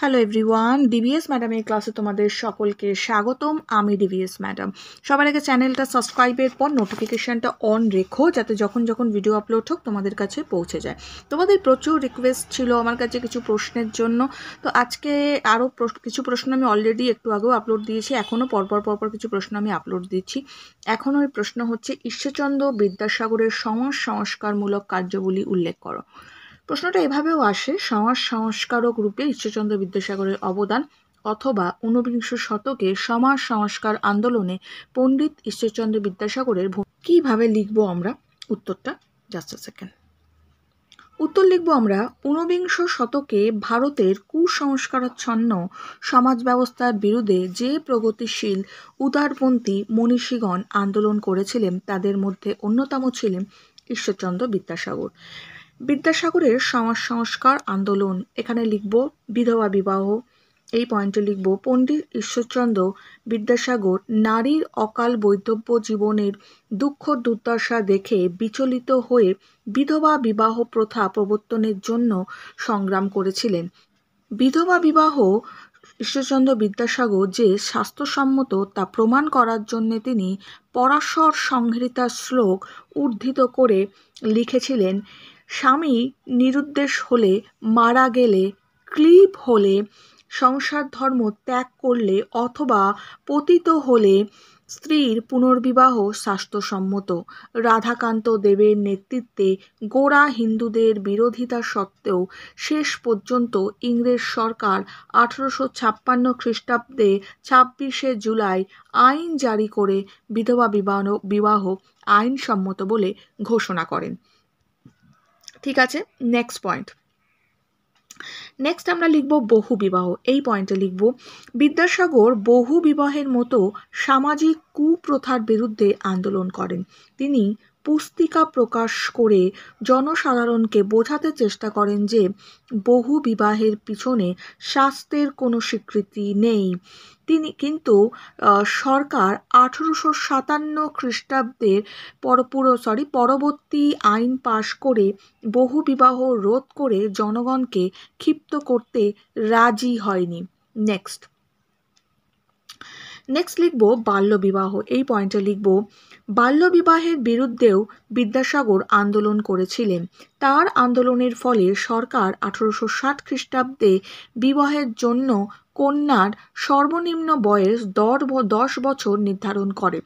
Hello everyone, DVS ম্যাডামের ক্লাসে তোমাদের সকলকে স্বাগতম। আমি ডিভিএস ম্যাডাম। সবার আগে চ্যানেলটা সাবস্ক্রাইবের পর নোটিফিকেশানটা অন রেখো, যাতে যখন যখন ভিডিও আপলোড হোক তোমাদের কাছে পৌঁছে যায়। তোমাদের প্রচুর রিকোয়েস্ট ছিল আমার কাছে কিছু প্রশ্নের জন্য, তো আজকে আরও কিছু প্রশ্ন আমি অলরেডি একটু আগেও আপলোড দিয়েছি, এখনও পরপর কিছু প্রশ্ন আমি আপলোড দিচ্ছি। এখনও ওই প্রশ্ন হচ্ছে, ঈশ্বরচন্দ্র বিদ্যাসাগরের সমাজ সংস্কারমূলক কার্যগুলি উল্লেখ করো। প্রশ্নটা এভাবেও আসে, সমাজ সংস্কারক রূপে ঈশ্বরচন্দ্র বিদ্যাসাগরের অবদান, অথবা ঊনবিংশ শতকে সমাজ সংস্কার আন্দোলনে পণ্ডিত ঈশ্বরচন্দ্র বিদ্যাসাগরের কিভাবে লিখবো আমরা উত্তরটা? জাস্ট আ সেকেন্ড। উত্তর লিখব আমরা, ঊনবিংশ শতকে ভারতের কুসংস্কারাচ্ছন্ন সমাজ ব্যবস্থার বিরুদ্ধে যে প্রগতিশীল উদারপন্থী মনীষীগণ আন্দোলন করেছিলেন তাদের মধ্যে অন্যতম ছিলেন ঈশ্বরচন্দ্র বিদ্যাসাগর। বিদ্যাসাগরের সমাজ সংস্কার আন্দোলন, এখানে লিখব বিধবা বিবাহ, এই পয়েন্টে লিখব পণ্ডিত ঈশ্বরচন্দ্র বিদ্যাসাগর নারীর অকাল বৈধব্য জীবনের দুঃখ দুর্দশা দেখে বিচলিত হয়ে বিধবা বিবাহ প্রথা প্রবর্তনের জন্য সংগ্রাম করেছিলেন। বিধবা বিবাহ ঈশ্বরচন্দ্র বিদ্যাসাগর যে স্বাস্থ্যসম্মত তা প্রমাণ করার জন্য তিনি পরাশর সংহিতার শ্লোক উদ্ধৃত করে লিখেছিলেন, স্বামী নিরুদ্দেশ হলে, মারা গেলে, ক্লীব হলে, সংসার ধর্ম ত্যাগ করলে অথবা পতিত হলে স্ত্রীর পুনর্বিবাহ স্বাস্থ্যসম্মত। রাধাকান্ত দেবের নেতৃত্বে গোঁড়া হিন্দুদের বিরোধিতা সত্ত্বেও শেষ পর্যন্ত ইংরেজ সরকার 1856 খ্রিস্টাব্দে 26শে জুলাই আইন জারি করে বিধবা বিবাহ আইনসম্মত বলে ঘোষণা করেন। ঠিক আছে, নেক্সট পয়েন্ট। নেক্সট আমরা লিখব বহু বিবাহ, এই পয়েন্টে লিখব বিদ্যাসাগর বহু বিবাহের মতো সামাজিক কুপ্রথার বিরুদ্ধে আন্দোলন করেন। তিনি পুস্তিকা প্রকাশ করে জনসাধারণকে বোঝাতে চেষ্টা করেন যে বহু বিবাহের পিছনে শাস্ত্রের কোনো স্বীকৃতি নেই। তিনি কিন্তু সরকার 1857 খ্রিস্টাব্দের পরবর্তী আইন পাশ করে বহু বিবাহ রোধ করে জনগণকে ক্ষিপ্ত করতে রাজি হয়নি। নেক্সট লিখব বাল্যবিবাহ, এই পয়েন্টে লিখব বাল্যবিবাহের বিরুদ্ধেও বিদ্যাসাগর আন্দোলন করেছিলেন। তার আন্দোলনের ফলে সরকার 1860 খ্রিস্টাব্দে বিবাহের জন্য কন্যার সর্বনিম্ন বয়স 10 বছর নির্ধারণ করে।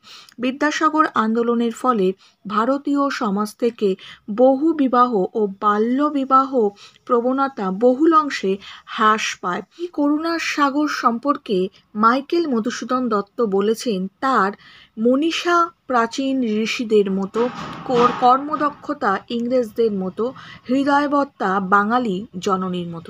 বিদ্যাসাগর আন্দোলনের ফলে ভারতীয় সমাজ থেকে বহু বিবাহ ও বাল্য বিবাহ প্রবণতা বহুল অংশে হ্রাস পায়। এই করুণার সাগর সম্পর্কে মাইকেল মধুসূদন দত্ত বলেছেন, তার মনীষা প্রাচীন ঋষিদের মতো, কর্মদক্ষতা ইংরেজদের মতো, হৃদয়বত্তা বাঙালি জননীর মতো।